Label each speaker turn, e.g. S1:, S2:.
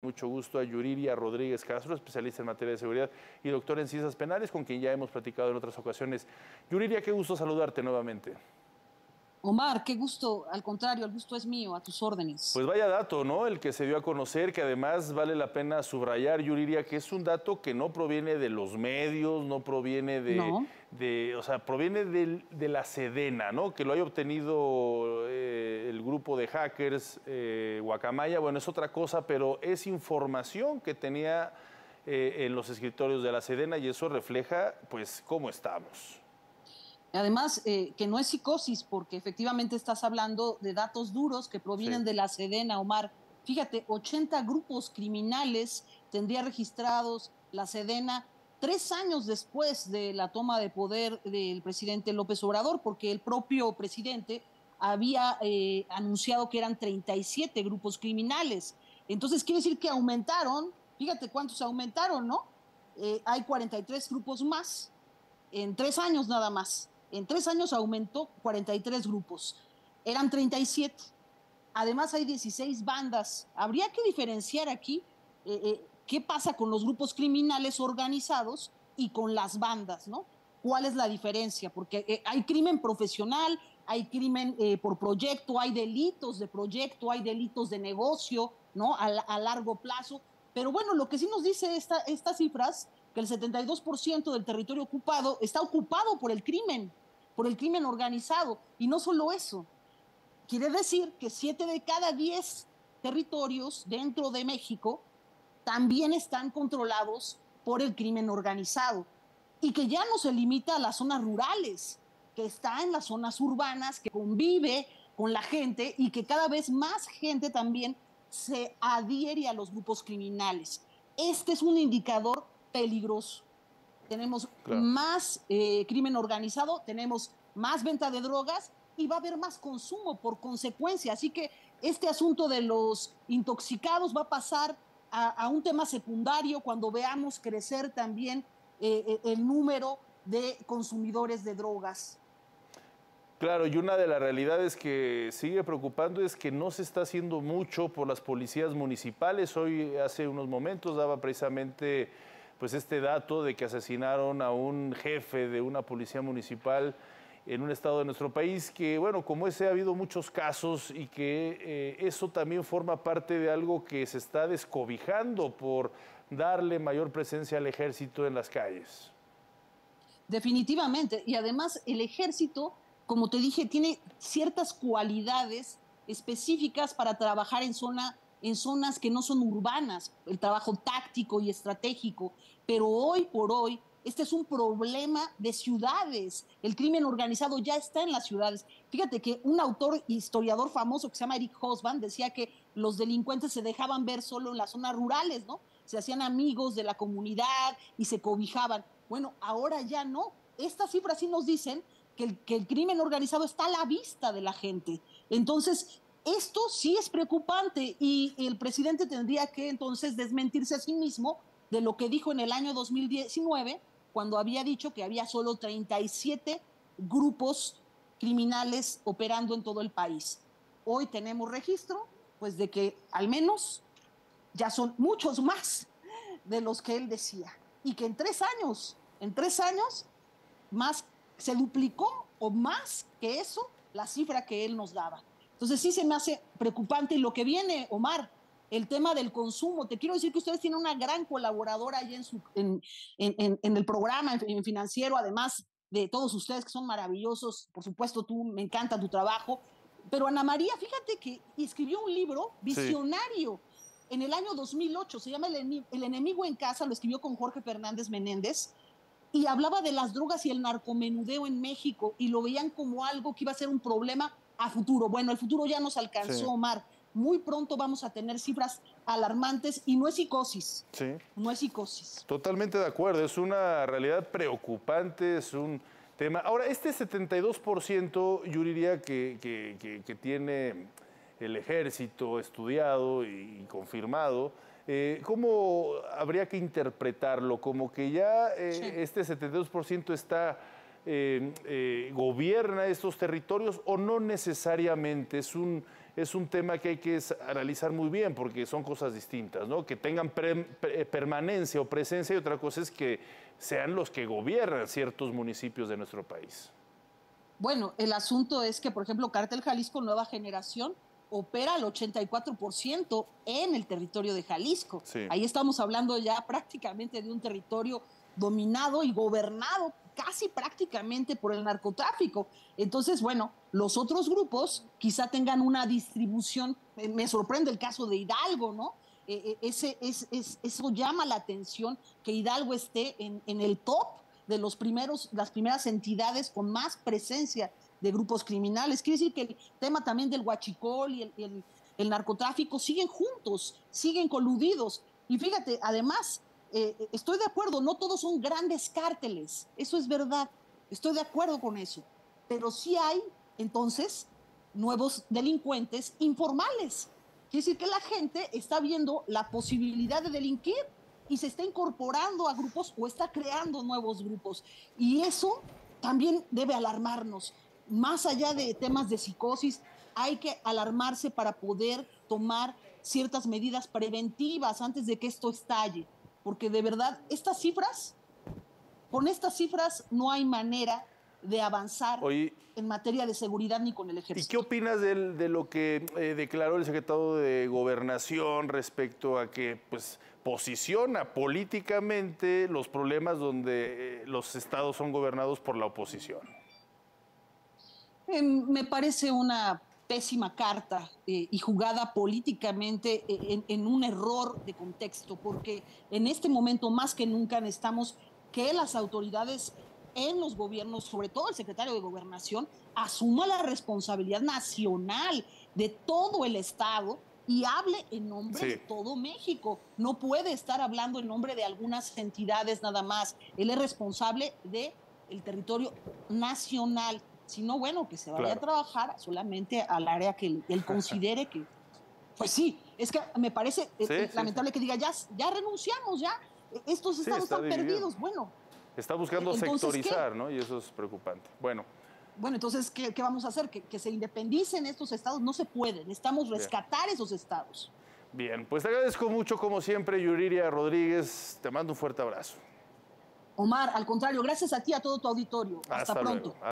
S1: Mucho gusto a Yuriria Rodríguez Castro, especialista en materia de seguridad y doctor en ciencias penales, con quien ya hemos platicado en otras ocasiones. Yuriria, qué gusto saludarte nuevamente.
S2: Omar, qué gusto, al contrario, el gusto es mío, a tus órdenes.
S1: Pues vaya dato, ¿no? El que se dio a conocer, que además vale la pena subrayar, Yuriria, que es un dato que no proviene de los medios, no proviene
S2: No,
S1: o sea, proviene de la Sedena, ¿no? Que lo haya obtenido el grupo de hackers, Guacamaya, bueno, es otra cosa, pero es información que tenía en los escritorios de la Sedena y eso refleja, pues, cómo estamos.
S2: además que no es psicosis, porque efectivamente estás hablando de datos duros que
S1: Sí.
S2: provienen de la Sedena, Omar. Fíjate, 80 grupos criminales tendría registrados la Sedena 3 años después de la toma de poder del presidente López Obrador, porque el propio presidente había anunciado que eran 37 grupos criminales. Entonces, quiere decir que aumentaron, fíjate cuántos aumentaron, ¿no? Hay 43 grupos más en 3 años nada más. En 3 años aumentó 43 grupos. Eran 37. Además hay 16 bandas. Habría que diferenciar aquí qué pasa con los grupos criminales organizados y con las bandas, ¿no? ¿Cuál es la diferencia? Porque hay crimen profesional, hay crimen por proyecto, hay delitos de proyecto, hay delitos de negocio, ¿no? A largo plazo. Pero bueno, lo que sí nos dice estas cifras, que el 72% del territorio ocupado está ocupado por el crimen organizado. Y no solo eso, quiere decir que 7 de cada 10 territorios dentro de México también están controlados por el crimen organizado y que ya no se limita a las zonas rurales, que está en las zonas urbanas, que convive con la gente y que cada vez más gente también se adhiere a los grupos criminales. Este es un indicador peligroso. Tenemos
S1: Claro.
S2: más crimen organizado, tenemos más venta de drogas y va a haber más consumo por consecuencia. Así que este asunto de los intoxicados va a pasar a un tema secundario cuando veamos crecer también el número de consumidores de drogas.
S1: Claro, y una de las realidades que sigue preocupando es que no se está haciendo mucho por las policías municipales. Hoy, hace unos momentos, daba precisamente pues este dato de que asesinaron a un jefe de una policía municipal en un estado de nuestro país, que bueno, como ese ha habido muchos casos y que eso también forma parte de algo que se está descobijando por darle mayor presencia al ejército en las calles.
S2: Definitivamente. Y además el ejército, como te dije, tiene ciertas cualidades específicas para trabajar en zonas que no son urbanas, el trabajo táctico y estratégico. Pero hoy por hoy, este es un problema de ciudades. El crimen organizado ya está en las ciudades. Fíjate que un autor historiador famoso que se llama Eric Hobsbawm decía que los delincuentes se dejaban ver solo en las zonas rurales, ¿no? Se hacían amigos de la comunidad y se cobijaban. Bueno, ahora ya no. Estas cifras sí nos dicen que el crimen organizado está a la vista de la gente. Entonces, esto sí es preocupante y el presidente tendría que entonces desmentirse a sí mismo de lo que dijo en el año 2019, cuando había dicho que había solo 37 grupos criminales operando en todo el país. Hoy tenemos registro, pues, de que al menos ya son muchos más de los que él decía. Y que en tres años, más se duplicó o más que eso la cifra que él nos daba. Entonces sí se me hace preocupante. Y lo que viene, Omar, el tema del consumo. Te quiero decir que ustedes tienen una gran colaboradora ahí en el programa, en Financiero, además de todos ustedes que son maravillosos. Por supuesto, tú, me encanta tu trabajo. Pero Ana María, fíjate que escribió un libro
S1: Sí.
S2: visionario en el año 2008, se llama El enemigo en casa, lo escribió con Jorge Fernández Menéndez, y hablaba de las drogas y el narcomenudeo en México, y lo veían como algo que iba a ser un problema a futuro. Bueno, el futuro ya nos alcanzó,
S1: Sí.
S2: Omar. Muy pronto vamos a tener cifras alarmantes y no es psicosis,
S1: Sí.
S2: no es psicosis.
S1: Totalmente de acuerdo, es una realidad preocupante, es un tema. Ahora, este 72%, yo diría que tiene el ejército estudiado y confirmado, ¿cómo habría que interpretarlo? Como que ya
S2: Sí.
S1: este 72% está gobierna estos territorios o no necesariamente? Es un tema que hay que analizar muy bien porque son cosas distintas, ¿no? Que tengan permanencia o presencia y otra cosa es que sean los que gobiernan ciertos municipios de nuestro país.
S2: Bueno, el asunto es que, por ejemplo, Cártel Jalisco Nueva Generación opera al 84% en el territorio de Jalisco.
S1: Sí.
S2: Ahí estamos hablando ya prácticamente de un territorio dominado y gobernado casi prácticamente por el narcotráfico. Entonces, bueno, los otros grupos quizá tengan una distribución, me sorprende el caso de Hidalgo, ¿no? Eso llama la atención, que Hidalgo esté en el top de las primeras entidades con más presencia de grupos criminales. Quiere decir que el tema también del huachicol y el narcotráfico siguen juntos, siguen coludidos. Y fíjate, además, estoy de acuerdo, no todos son grandes cárteles, eso es verdad, estoy de acuerdo con eso, pero sí hay, entonces, nuevos delincuentes informales. Quiere decir que la gente está viendo la posibilidad de delinquir y se está incorporando a grupos o está creando nuevos grupos. Y eso también debe alarmarnos. Más allá de temas de psicosis, hay que alarmarse para poder tomar ciertas medidas preventivas antes de que esto estalle. Porque de verdad, con estas cifras no hay manera de avanzar en materia de seguridad ni con el ejército.
S1: ¿Y qué opinas de lo que declaró el secretario de Gobernación respecto a que pues, posiciona políticamente los problemas donde los estados son gobernados por la oposición?
S2: Me parece una pésima carta y jugada políticamente en un error de contexto, porque en este momento más que nunca necesitamos que las autoridades en los gobiernos, sobre todo el secretario de Gobernación, asuma la responsabilidad nacional de todo el Estado y hable en nombre de todo México. No puede estar hablando en nombre de algunas entidades nada más. Él es responsable del territorio nacional. Si no, bueno, que se vaya a trabajar solamente al área que él considere que... Pues sí, es que me parece lamentable que diga, ya renunciamos, ya, estos estados están perdidos. Bueno.
S1: Está buscando sectorizar, ¿no? Y eso es preocupante. Bueno,
S2: entonces, ¿qué vamos a hacer? ¿Que se independicen estos estados? No se puede. Necesitamos rescatar esos estados.
S1: Bien, pues te agradezco mucho, como siempre, Yuriria Rodríguez. Te mando un fuerte abrazo.
S2: Omar, al contrario, gracias a ti, a todo tu auditorio. Hasta pronto.
S1: Luego.